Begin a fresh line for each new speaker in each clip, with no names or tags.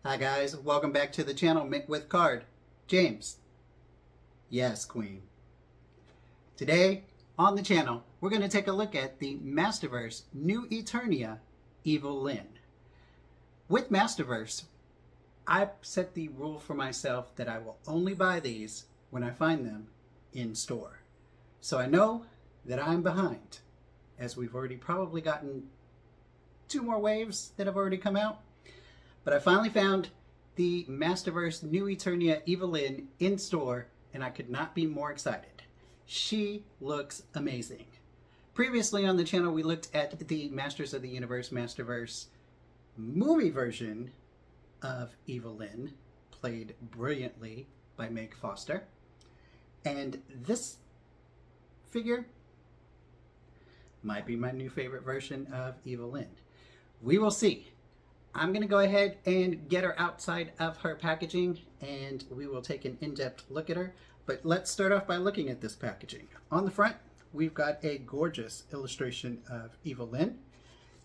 Hi guys, welcome back to the channel Mint with Card. James. Yes, Queen. Today on the channel, we're going to take a look at the Masterverse New Eternia Evil-Lyn. With Masterverse, I've set the rule for myself that I will only buy these when I find them in store. So I know that I'm behind, as we've already probably gotten 2 more waves that have already come out. But I finally found the Masterverse New Eternia Evil-Lyn in store, and I could not be more excited. She looks amazing. Previously on the channel, we looked at the Masters of the Universe Masterverse movie version of Evil-Lyn, played brilliantly by Meg Foster. And this figure might be my new favorite version of Evil-Lyn. We will see. I'm going to go ahead and get her outside of her packaging and we will take an in-depth look at her. But let's start off by looking at this packaging. On the front, we've got a gorgeous illustration of Evil-Lyn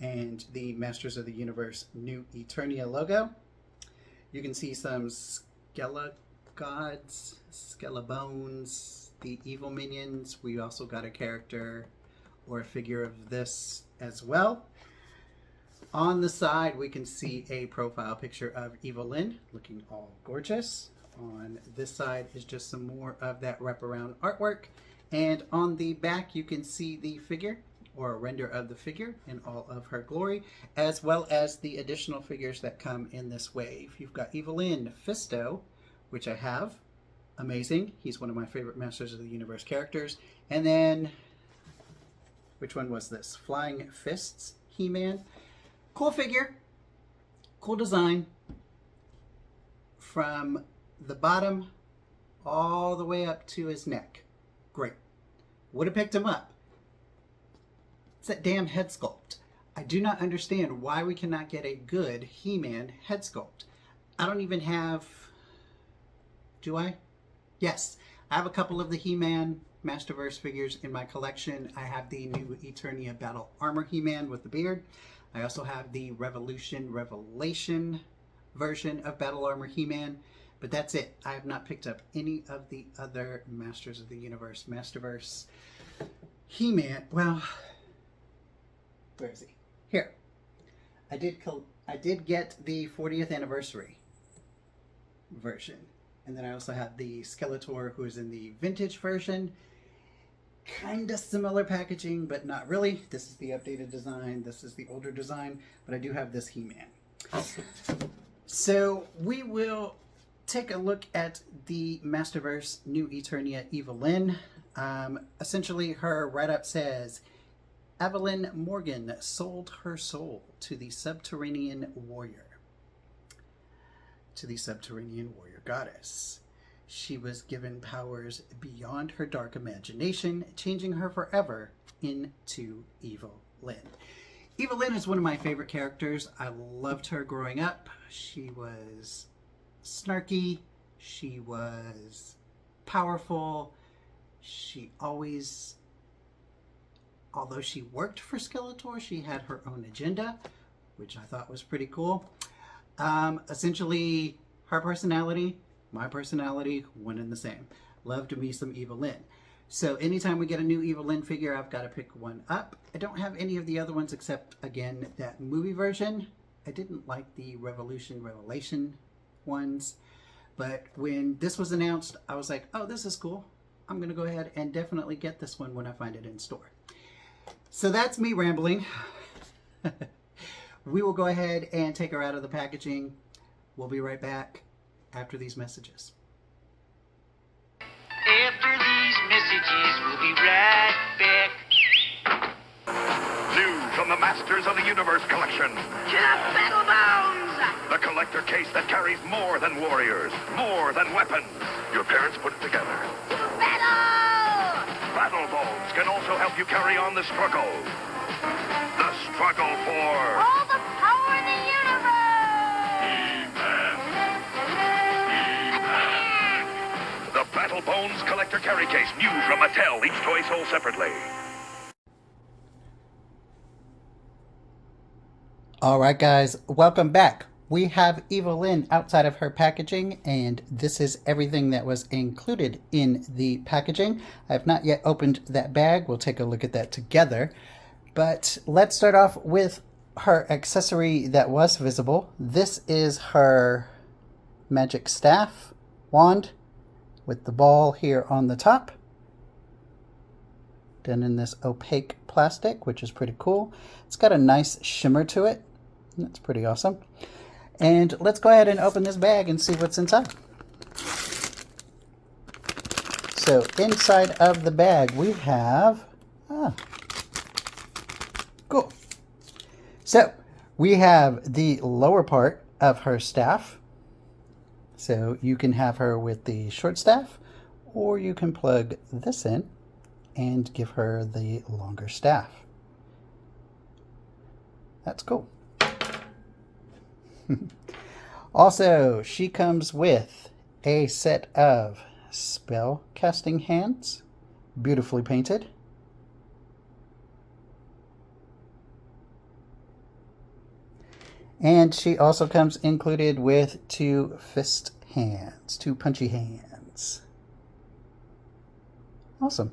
and the Masters of the Universe New Eternia logo. You can see some Skelegods, Skelebones, the evil minions. We also got a character or a figure of this as well. On the side, we can see a profile picture of Evil-Lyn looking all gorgeous. On this side is just some more of that wraparound artwork. And on the back, you can see the figure or a render of the figure in all of her glory, as well as the additional figures that come in this wave. You've got Evil-Lyn Fisto, which I have. Amazing. He's one of my favorite Masters of the Universe characters. And then, which one was this? Flying Fists He-Man. Cool figure, cool design, from the bottom all the way up to his neck. Great. Would have picked him up. It's that damn head sculpt. I do not understand why we cannot get a good He-Man head sculpt. I don't even have, do I? Yes, I have a couple of the He-Man Masterverse figures in my collection. I have the new Eternia Battle Armor He-Man with the beard. I also have the Revelation version of Battle Armor He-Man, but that's it. I have not picked up any of the other Masters of the Universe Masterverse He-Man. Well, where is he? Here. I did get the 40th anniversary version, and then I also have the Skeletor, who is in the vintage version. Kind of similar packaging, but not really. This is the updated design. This is the older design, but I do have this He-Man. So we will take a look at the Masterverse New Eternia Evil-Lyn. Essentially, her write-up says, Evelyn Morgan sold her soul to the subterranean warrior. To the subterranean warrior goddess. She was given powers beyond her dark imagination, changing her forever into Evil-Lyn. Evil-Lyn is one of my favorite characters. I loved her growing up. She was snarky. She was powerful. She always, although she worked for Skeletor, she had her own agenda, which I thought was pretty cool. Essentially, her personality, my personality, one and the same. Loved me some Evil-Lyn. So anytime we get a new Evil-Lyn figure, I've got to pick one up. I don't have any of the other ones except, again, that movie version. I didn't like the Revelation ones. But when this was announced, I was like, oh, this is cool. I'm going to go ahead and definitely get this one when I find it in store. So that's me rambling. We will go ahead and take her out of the packaging. We'll be right back after these messages.
After these messages, we'll be right back.
New from the Masters of the Universe collection.
To the Battle Bones!
The collector case that carries more than warriors, more than weapons. Your parents put it together.
To battle!
Battle Bones can also help you carry on the struggle. The struggle for...
All the power in the universe!
The Battle Bones collector carry case, new from Mattel, each toy sold separately.
All right, guys, welcome back. we have Evil-Lyn outside of her packaging, and this is everything that was included in the packaging. I have not yet opened that bag. We'll take a look at that together. But let's start off with her accessory that was visible. This is her magic staff wand with the ball here on the top, done in this opaque plastic, which is pretty cool. It's got a nice shimmer to it. That's pretty awesome. And let's go ahead and open this bag and see what's inside. So inside of the bag we have, cool. So we have the lower part of her staff. So you can have her with the short staff, or you can plug this in and give her the longer staff. That's cool. Also, she comes with a set of spell casting hands, beautifully painted. And she also comes included with 2 fist hands, 2 punchy hands. Awesome.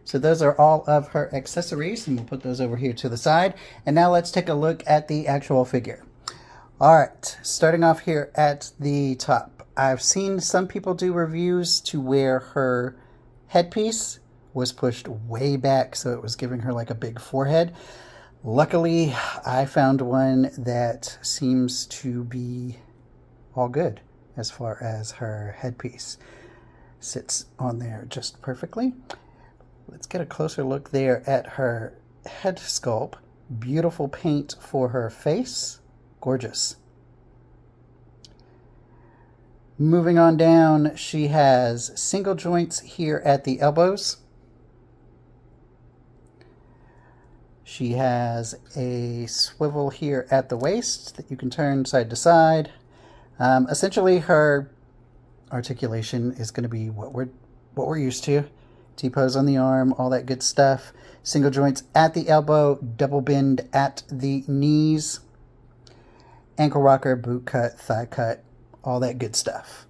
So those are all of her accessories, and we'll put those over here to the side. And now let's take a look at the actual figure. All right, starting off here at the top. I've seen some people do reviews to where her headpiece was pushed way back, so it was giving her like a big forehead. Luckily, I found one that seems to be all good as far as her headpiece. Sits on there just perfectly. Let's get a closer look there at her head sculpt. Beautiful paint for her face. Gorgeous. Moving on down, she has single joints here at the elbows. She has a swivel here at the waist that you can turn side to side. Essentially, her articulation is going to be what we're used to. T-pose on the arm, all that good stuff. Single joints at the elbow, double bend at the knees. Ankle rocker, boot cut, thigh cut, all that good stuff.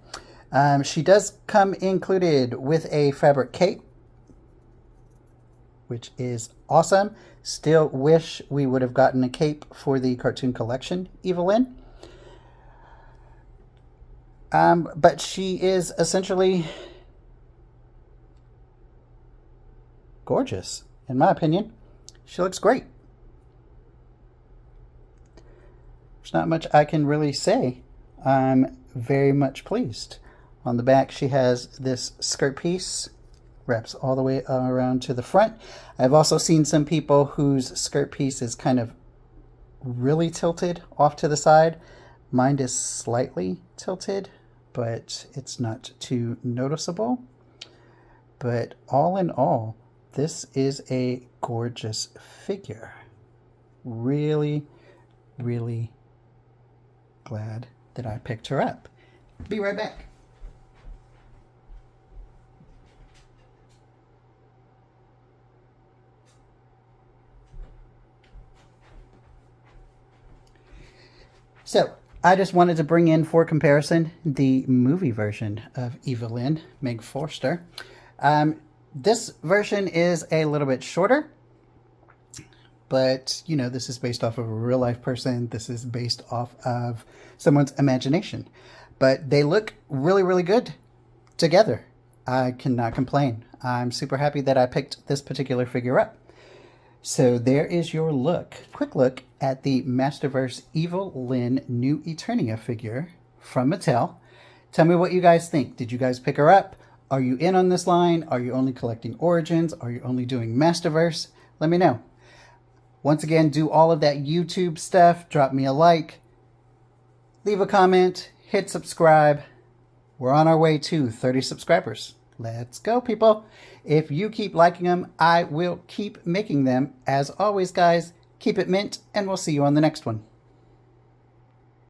She does come included with a fabric cape, which is awesome. Still wish we would have gotten a cape for the cartoon collection Evil-Lyn. But she is essentially gorgeous, in my opinion. She looks great. There's not much I can really say. I'm very much pleased. On the back, she has this skirt piece, wraps all the way around to the front. I've also seen some people whose skirt piece is kind of really tilted off to the side. Mine is slightly tilted, but it's not too noticeable. But all in all, this is a gorgeous figure. Really, really glad that I picked her up. Be right back. So, I just wanted to bring in for comparison the movie version of Evil-Lyn, Meg Forster. This version is a little bit shorter, but you know, this is based off of a real life person. This is based off of someone's imagination, but they look really, really good together. I cannot complain. I'm super happy that I picked this particular figure up. So there is your quick look at the Masterverse Evil-Lyn new Eternia figure from Mattel. Tell me what you guys think. Did you guys pick her up? Are you in on this line? Are you only collecting Origins? Are you only doing Masterverse? Let me know. Once again, do all of that YouTube stuff. Drop me a like. Leave a comment. Hit subscribe. We're on our way to 30 subscribers. Let's go, people. If you keep liking them, I will keep making them. As always, guys, keep it mint, and we'll see you on the next one.